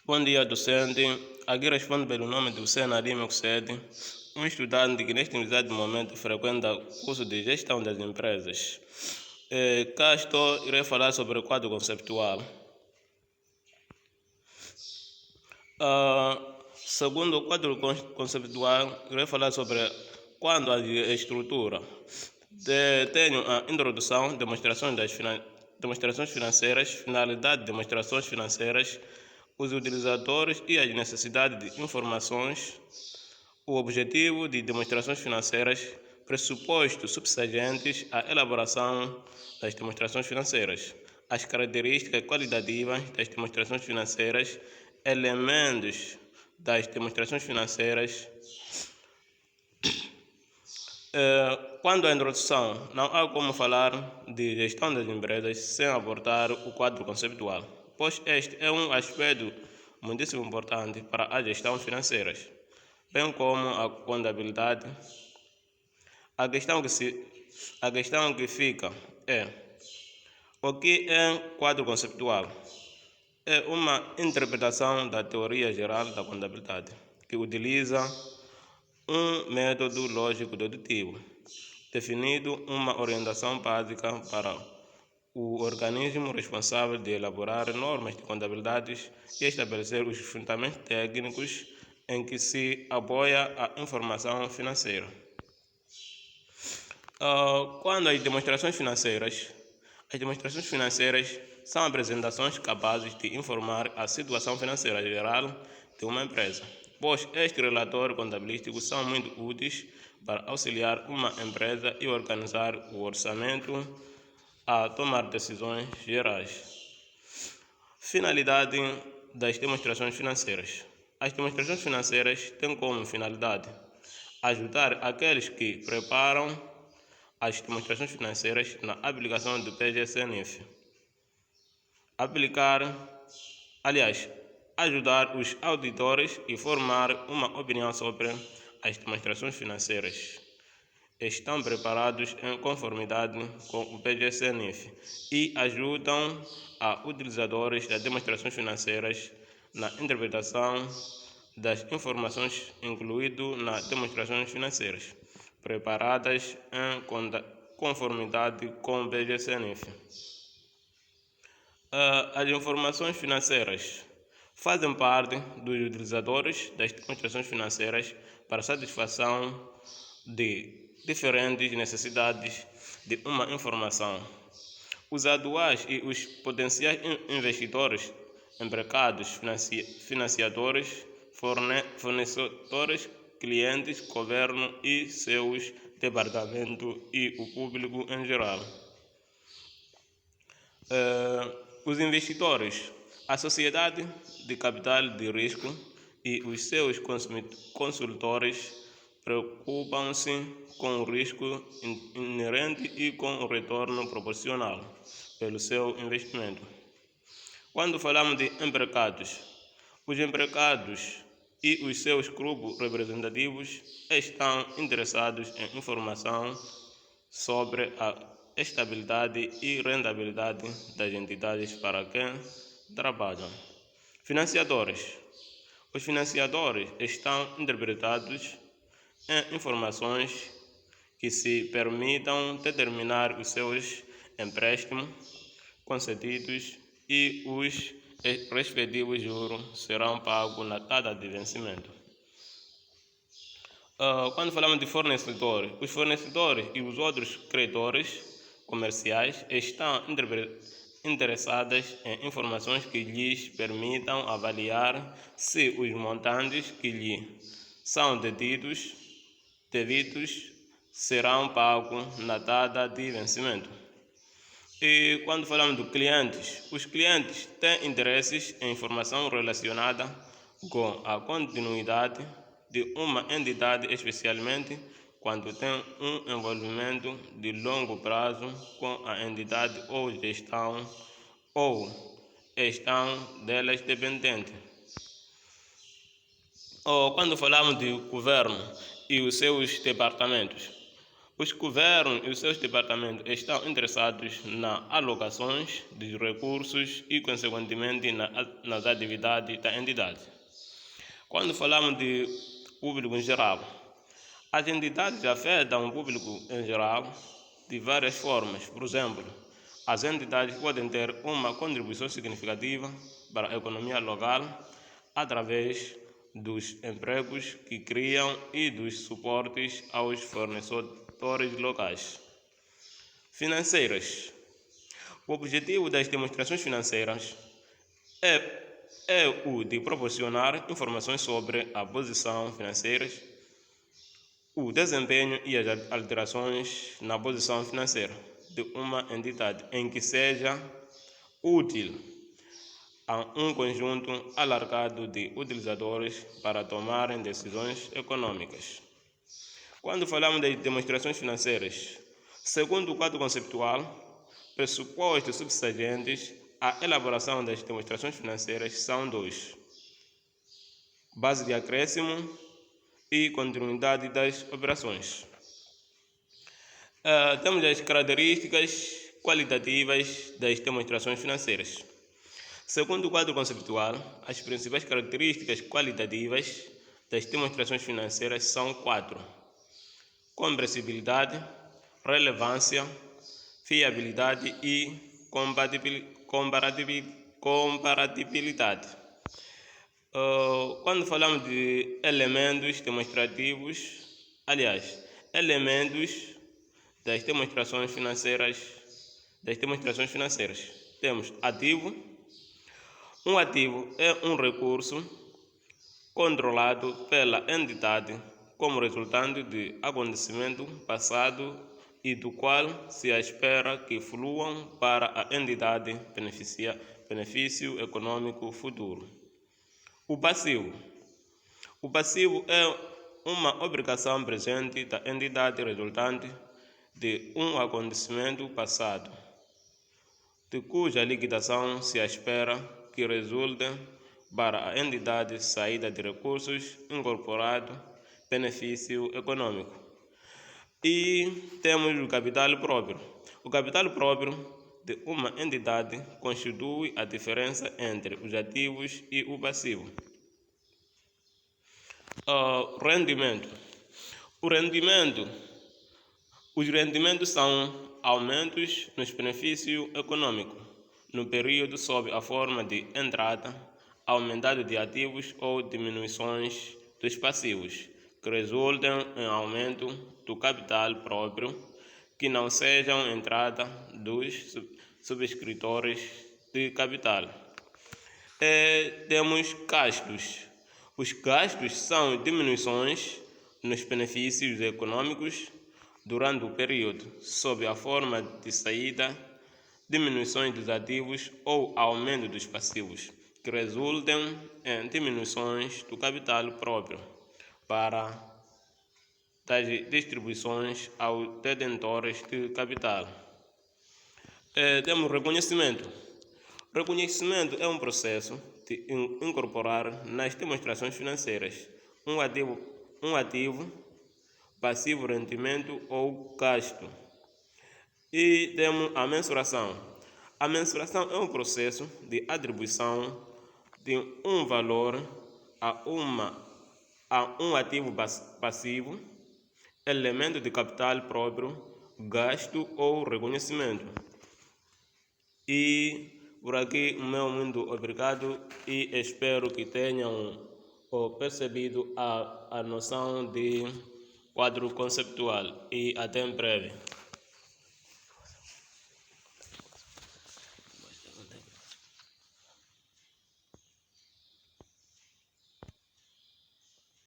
Bom dia, docente. Aqui respondo pelo nome de Hussein Ali Mekusede, um estudante que neste exato momento frequenta o curso de Gestão das Empresas. Cá irei falar sobre o quadro conceptual. Segundo o quadro conceptual, irei falar sobre quando a estrutura. Tenho a introdução, demonstrações financeiras, finalidade de demonstrações financeiras, os utilizadores e as necessidades de informações, o objetivo de demonstrações financeiras, pressupostos subjacentes à elaboração das demonstrações financeiras, as características qualitativas das demonstrações financeiras, elementos das demonstrações financeiras. Quando a introdução, não há como falar de gestão das empresas sem abordar o quadro conceptual, pois este é um aspecto muitíssimo importante para a gestão financeira, bem como a contabilidade. A questão que fica é: o que é quadro conceptual? É uma interpretação da teoria geral da contabilidade, que utiliza um método lógico-dedutivo, definindo uma orientação básica para o organismo responsável de elaborar normas de contabilidade e estabelecer os fundamentos técnicos em que se apoia a informação financeira. Quando as demonstrações financeiras são apresentações capazes de informar a situação financeira geral de uma empresa, pois estes relatórios contabilísticos são muito úteis para auxiliar uma empresa e organizar o orçamento a tomar decisões gerais. Finalidade das demonstrações financeiras. As demonstrações financeiras têm como finalidade ajudar aqueles que preparam as demonstrações financeiras na aplicação do PGCNF. Ajudar os auditores e formar uma opinião sobre as demonstrações financeiras. Estão preparados em conformidade com o PGCNF e ajudam a utilizadores das demonstrações financeiras na interpretação das informações incluídas nas demonstrações financeiras, preparadas em conformidade com o PGCNF. As informações financeiras fazem parte dos utilizadores das demonstrações financeiras para satisfação de diferentes necessidades de uma informação. Os atuais e os potenciais investidores, empregados, financiadores, fornecedores, clientes, governo e seus departamentos e o público em geral. Os investidores, a sociedade de capital de risco e os seus consultores preocupam-se com o risco inerente e com o retorno proporcional pelo seu investimento. Quando falamos de empregados, os empregados e os seus grupos representativos estão interessados em informação sobre a estabilidade e rentabilidade das entidades para quem trabalham. Financiadores. Os financiadores estão interessados em informações que se permitam determinar os seus empréstimos concedidos e os respectivos juros serão pagos na data de vencimento. Quando falamos de fornecedores, os fornecedores e os outros credores comerciais estão interessados em informações que lhes permitam avaliar se os montantes que lhes são devidos serão pagos na data de vencimento. E quando falamos de clientes, os clientes têm interesses em informação relacionada com a continuidade de uma entidade, especialmente quando tem um envolvimento de longo prazo com a entidade ou estão delas dependentes. Quando falamos de governo e os seus departamentos, Os governos e os seus departamentos estão interessados nas alocações de recursos e, consequentemente, nas atividades da entidade. Quando falamos de público em geral, as entidades afetam o público em geral de várias formas. Por exemplo, as entidades podem ter uma contribuição significativa para a economia local através dos empregos que criam e dos suportes aos fornecedores locais. Financeiras. O objetivo das demonstrações financeiras é o de proporcionar informações sobre a posição financeira, o desempenho e as alterações na posição financeira de uma entidade em que seja útil a um conjunto alargado de utilizadores para tomarem decisões econômicas. Quando falamos de demonstrações financeiras, segundo o quadro conceptual, pressupostos subjacentes à elaboração das demonstrações financeiras são dois: base de acréscimo e continuidade das operações. Temos as características qualitativas das demonstrações financeiras. Segundo o quadro conceptual, as principais características qualitativas das demonstrações financeiras são 4: compreensívelidade, relevância, fiabilidade e comparatibilidade. Quando falamos de elementos demonstrativos, elementos das demonstrações financeiras, temos ativo. Um ativo é um recurso controlado pela entidade como resultante de acontecimento passado e do qual se espera que fluam para a entidade benefício econômico futuro. O passivo é uma obrigação presente da entidade resultante de um acontecimento passado, de cuja liquidação se espera que resulte para a entidade saída de recursos incorporado, benefício econômico. E temos o capital próprio. O capital próprio de uma entidade constitui a diferença entre os ativos e o passivo. Rendimento. Os rendimentos são aumentos nos benefícios econômicos no período sob a forma de entrada, aumento de ativos ou diminuições dos passivos, que resultam em aumento do capital próprio, que não sejam entrada dos subscritores de capital. Temos gastos. Os gastos são diminuições nos benefícios econômicos durante o período, sob a forma de saída, diminuições dos ativos ou aumento dos passivos, que resultam em diminuições do capital próprio para das distribuições aos detentores de capital. Temos reconhecimento. Reconhecimento é um processo de incorporar nas demonstrações financeiras um ativo, passivo, rendimento ou gasto. E temos a mensuração. A mensuração é um processo de atribuição de um valor a um ativo passivo, elemento de capital próprio, gasto ou reconhecimento. E por aqui, muito obrigado e espero que tenham percebido a noção de quadro conceptual e até em breve.